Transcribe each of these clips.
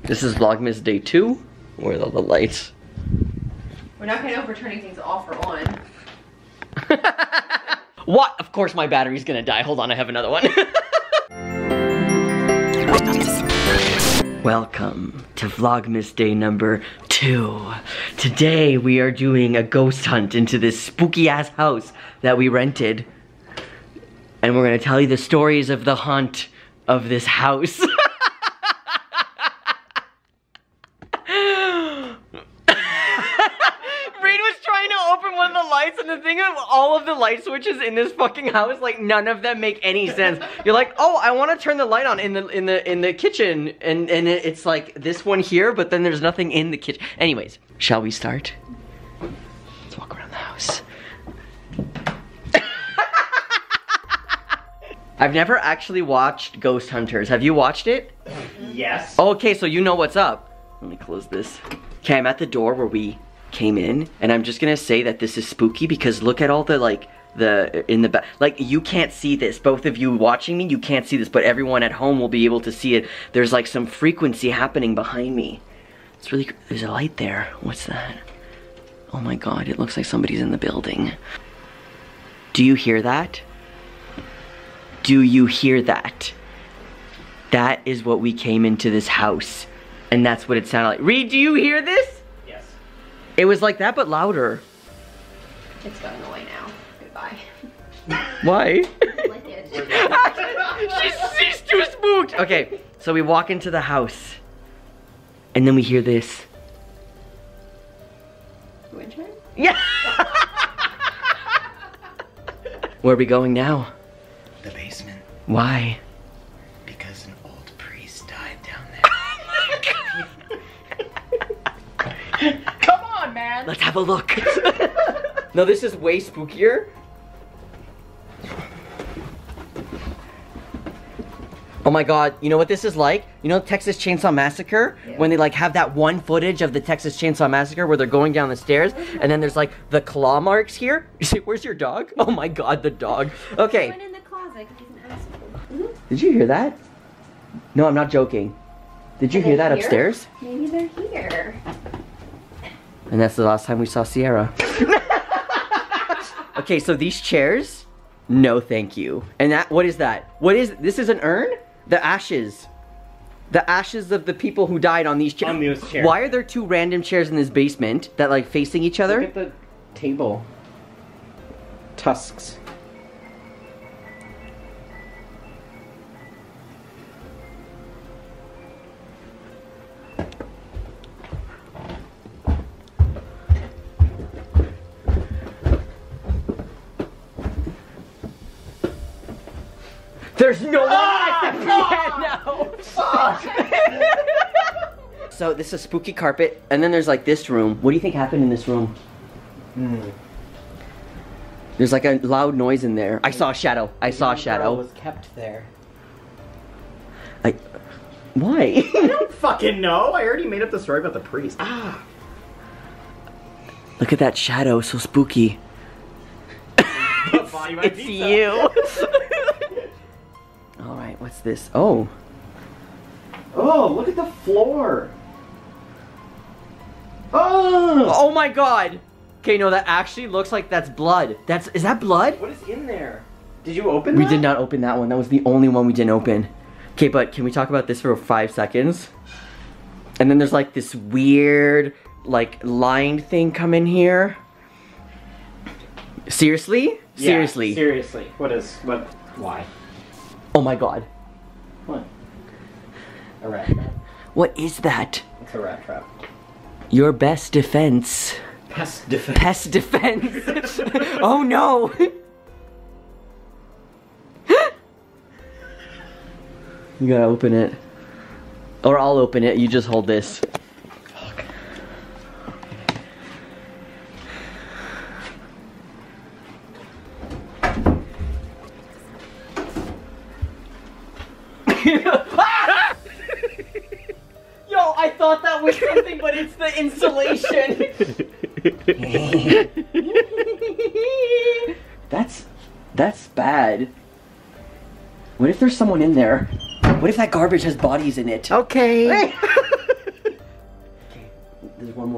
This is Vlogmas day 2. Where are all the lights? We're not gonna know if we're turning things off or on. What? Of course my battery's gonna die. Hold on, I have another one. Welcome to Vlogmas day number 2. Today we are doing a ghost hunt into this spooky ass house that we rented. And we're gonna tell you the stories of the haunt of this house. Reed was trying to open one of the lights, and the thing of all of the light switches in this fucking house, like none of them make any sense. You're like, oh, I want to turn the light on in the kitchen, and it's like this one here, but then there's nothing in the kitchen. Anyways, shall we start? Let's walk around the house. I've never actually watched Ghost Hunters. Have you watched it? Yes. Okay, so you know what's up. Let me close this. Okay, I'm at the door where we came in, and I'm just gonna say that this is spooky because look at all the in the back. Like, you can't see this. Both of you watching me, you can't see this, but everyone at home will be able to see it. There's like some frequency happening behind me. It's really, there's a light there. What's that? Oh my god, it looks like somebody's in the building. Do you hear that? Do you hear that? That is what we came into this house. And that's what it sounded like. Reed, do you hear this? Yes. It was like that, but louder. It's going away now. Goodbye. Why? I like it. She's too spooked. Okay, so we walk into the house. And then we hear this. Wind chime? Yeah! Where are we going now? The basement. Why? Because an old priest died down there. Come on, man! Let's have a look. No, this is way spookier. Oh my god, you know what this is like? You know Texas Chainsaw Massacre? Yeah. When they like have that one footage of the Texas Chainsaw Massacre where they're going down the stairs and then there's like the claw marks here? You say, where's your dog? Oh my god, the dog. Okay. He went in the closet because he's an asshole. Did you hear that? No, I'm not joking. Did you hear that upstairs? Maybe they're here. And that's the last time we saw Sierra. Okay, so these chairs, no thank you. And that, what is that? What is, this is an urn? The ashes. The ashes of the people who died on these chairs. On these chairs. Why are there 2 random chairs in this basement that like facing each other? Look at the table. Tusks. There's no one at the piano! So this is a spooky carpet, and then there's like this room. What do you think happened in this room? There's like a loud noise in there. I saw a shadow. I saw a shadow. Was kept there. Like, why? I don't fucking know. I already made up the story about the priest. Ah. Look at that shadow, so spooky. It's you. All right, what's this? Oh. Oh, look at the floor. Oh. Oh my god. Okay, no, that actually looks like that's blood. Is that blood? What is in there? Did you open We that? did not open that one. That was the only one we didn't open. Okay, but can we talk about this for 5 seconds? And then there's like this weird, like, lined thing come in here. Seriously? Yeah, Seriously. Seriously. Why? Oh my god. What? A rat trap. What is that? It's a rat trap. Your best defense. Pest defense. Pest defense. Oh no. You gotta open it. Or I'll open it, you just hold this. Fuck. Yo, I thought that was something, but it's the insulation. That's bad. What if there's someone in there? What if that garbage has bodies in it? Okay.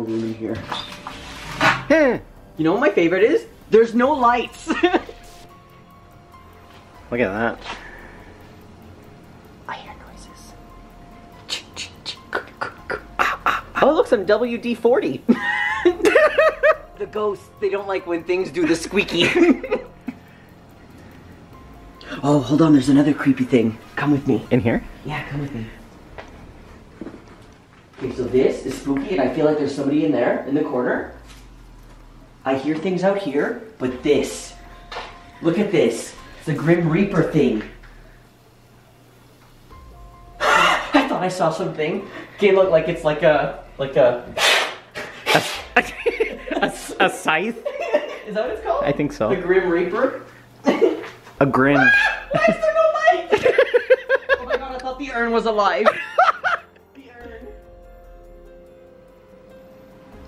room in here. You know what my favorite is? There's no lights. Look at that. I hear noises. Oh, look, some WD-40. The ghosts, they don't like when things do the squeaky. Oh, hold on, there's another creepy thing. Come with me. In here? Yeah, come with me. Okay, so this is spooky, and I feel like there's somebody in there, in the corner. I hear things out here, but this. Look at this. It's a Grim Reaper thing. I thought I saw something. Okay, look, like it's like a scythe? Is that what it's called? I think so. The Grim Reaper? A grin. Why is there no light? Oh my god, I thought the urn was alive. The urn.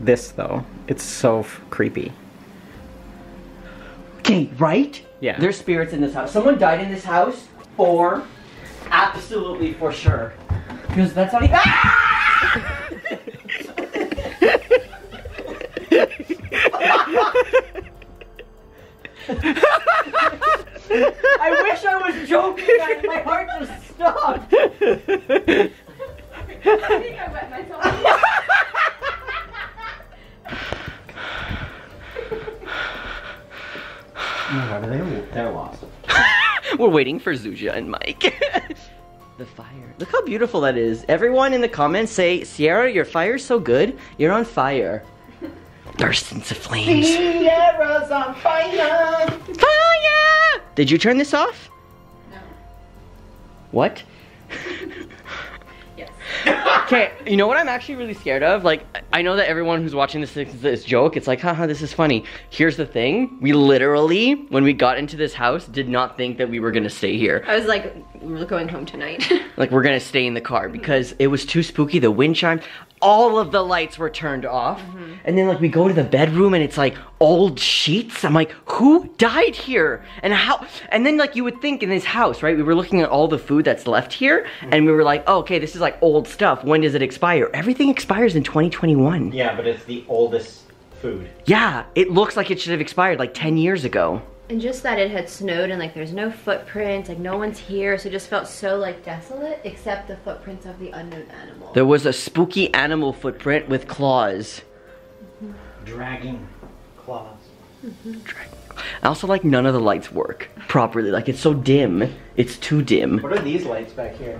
This though, it's so creepy. Okay, right? Yeah. There's spirits in this house. Someone died in this house, or absolutely for sure. Because that's not even. I wish I was joking, guys. My heart just stopped. I think I wet myself. They're lost. We're waiting for Zuzia and Mike. The fire. Look how beautiful that is. Everyone in the comments say, Sierra, your fire's so good. You're on fire. Burst into flames. Sierra's on fire! Fire! Did you turn this off? No. What? Yes. Okay, you know what I'm actually really scared of? Like, I know that everyone who's watching this joke, it's like, haha, this is funny. Here's the thing, we literally, when we got into this house, did not think that we were gonna stay here. I was like, we're going home tonight. Like, we're gonna stay in the car because it was too spooky, the wind chimed, all of the lights were turned off. And then like we go to the bedroom and it's like old sheets. I'm like, who died here? And how, and then like you would think in this house, right? We were looking at all the food that's left here and we were like, oh, okay, this is like old stuff. When does it expire? Everything expires in 2021. Yeah, but it's the oldest food. Yeah, it looks like it should have expired like 10 years ago. And just that it had snowed and like there's no footprints, like no one's here, so it just felt so like desolate, except the footprints of the unknown animal. There was a spooky animal footprint with claws. Dragging claws. I also like none of the lights work properly. Like it's so dim. It's too dim. What are these lights back here?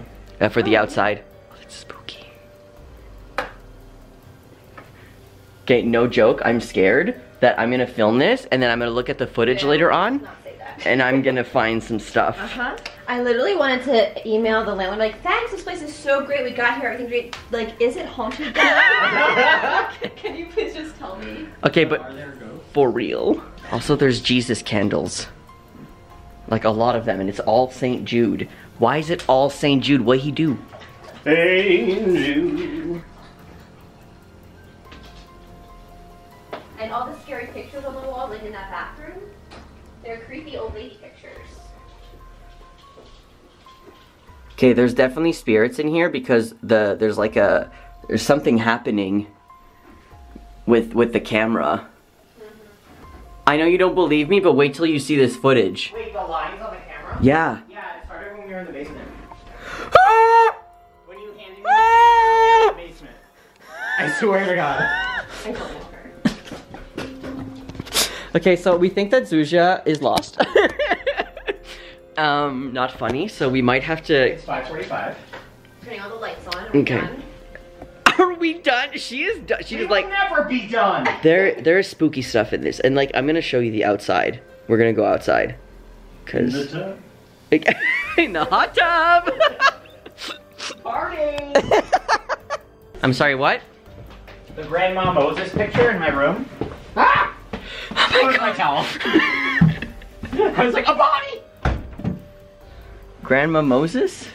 For the outside. Oh, that's spooky. Okay, no joke. I'm scared that I'm gonna film this and then I'm gonna look at the footage later on Not say that. and I'm gonna find some stuff. I literally wanted to email the landlord like, thanks, this place is so great, we got here, everything's great. Like, is it haunted? Can you please just tell me? Okay, but Are there ghosts? for real. Also, there's Jesus candles. Like a lot of them, and it's all St. Jude. Why is it all St. Jude? What'd he do? St. Jude. And all the scary pictures on the wall, like in that bathroom, they're creepy old lady pictures. Okay, there's definitely spirits in here because there's something happening with the camera. I know you don't believe me, but wait till you see this footage. Wait, the lines on the camera? Yeah. Yeah, it started when we were in the basement. When you handed me the camera in the basement. I swear to God. I don't know her. Okay, so we think that Zuzia is lost. Not funny, so we might have to... It's 5:45. Turning all the lights on. Are we Okay. done? Are we done? She is done. She's We like... will never be done. There is spooky stuff in this, and like, I'm gonna show you the outside. We're gonna go outside. Cause... in the hot tub! Party! I'm sorry, what? The Grandma Moses picture in my room. Ah! Where's my towel? I was like, a body! Grandma Moses?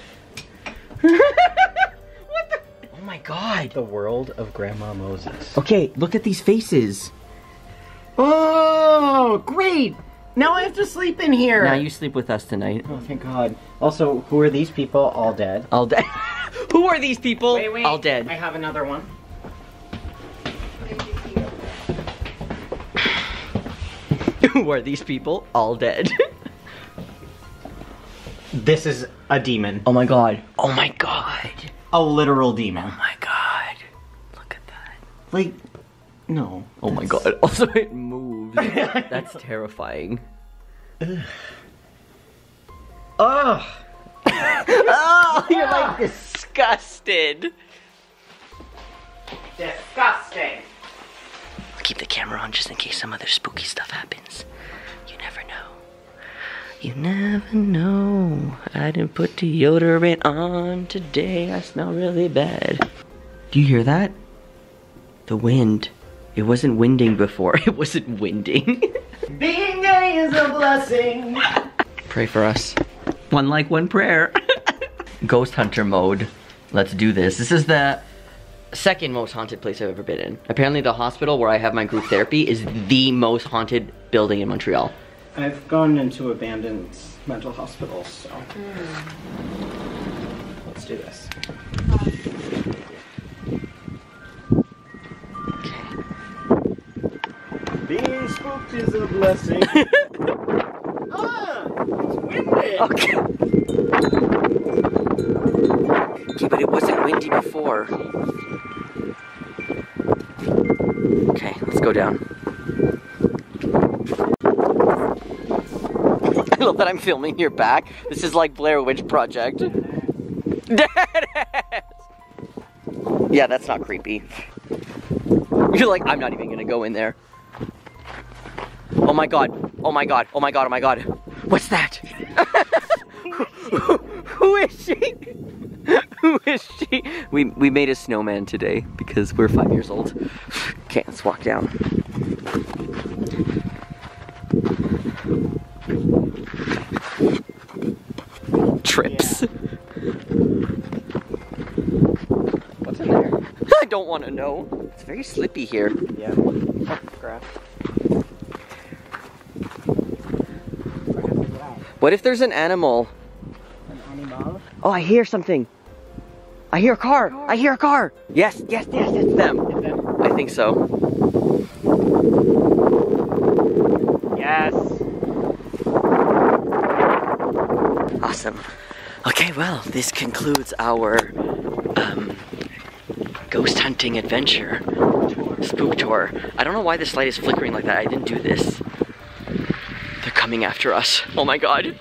What the? Oh my god. The world of Grandma Moses. Okay, look at these faces. Oh, great! Now I have to sleep in here. Now you sleep with us tonight. Oh, thank God. Also, who are these people? All dead. All dead. Who are these people? Wait, All dead. I have another one. Who are these people? All dead. This is a demon. Oh my god. Oh my god. A literal demon. Oh my god. Look at that. Like, no. Oh my god. Also, it moves. That's terrifying. Ugh. Oh, you're like disgusted. Disgusting. I'll keep the camera on just in case some other spooky stuff happens. You never know. You never know. I didn't put deodorant on today. I smell really bad. Do you hear that? The wind. It wasn't winding before. It wasn't winding. Being gay is a blessing. Pray for us. One like, one prayer. Ghost hunter mode. Let's do this. This is the second most haunted place I've ever been in. Apparently the hospital where I have my group therapy is the most haunted building in Montreal. I've gone into abandoned mental hospitals, so let's do this. Being spooked is a blessing. It's windy. Okay. Okay, but it wasn't windy before. Okay, let's go down. I love that I'm filming your back. This is like Blair Witch Project. Deadass! Yeah, that's not creepy. You're like, I'm not even gonna go in there. Oh my god. Oh my god. Oh my god. Oh my god. What's that? Who is she? Who is she? We made a snowman today because we're 5 years old. Okay, let's walk down. Trips. What's in there? I don't want to know. It's very slippy here. Yeah. Oh, crap. What if there's an animal? An animal? Oh, I hear something. I hear a car. I hear a car. Yes, yes, yes, it's them. Is it? I think so. Yes. Awesome. Okay, well, this concludes our ghost hunting adventure. Spook tour. I don't know why this light is flickering like that. I didn't do this. They're coming after us. Oh my god.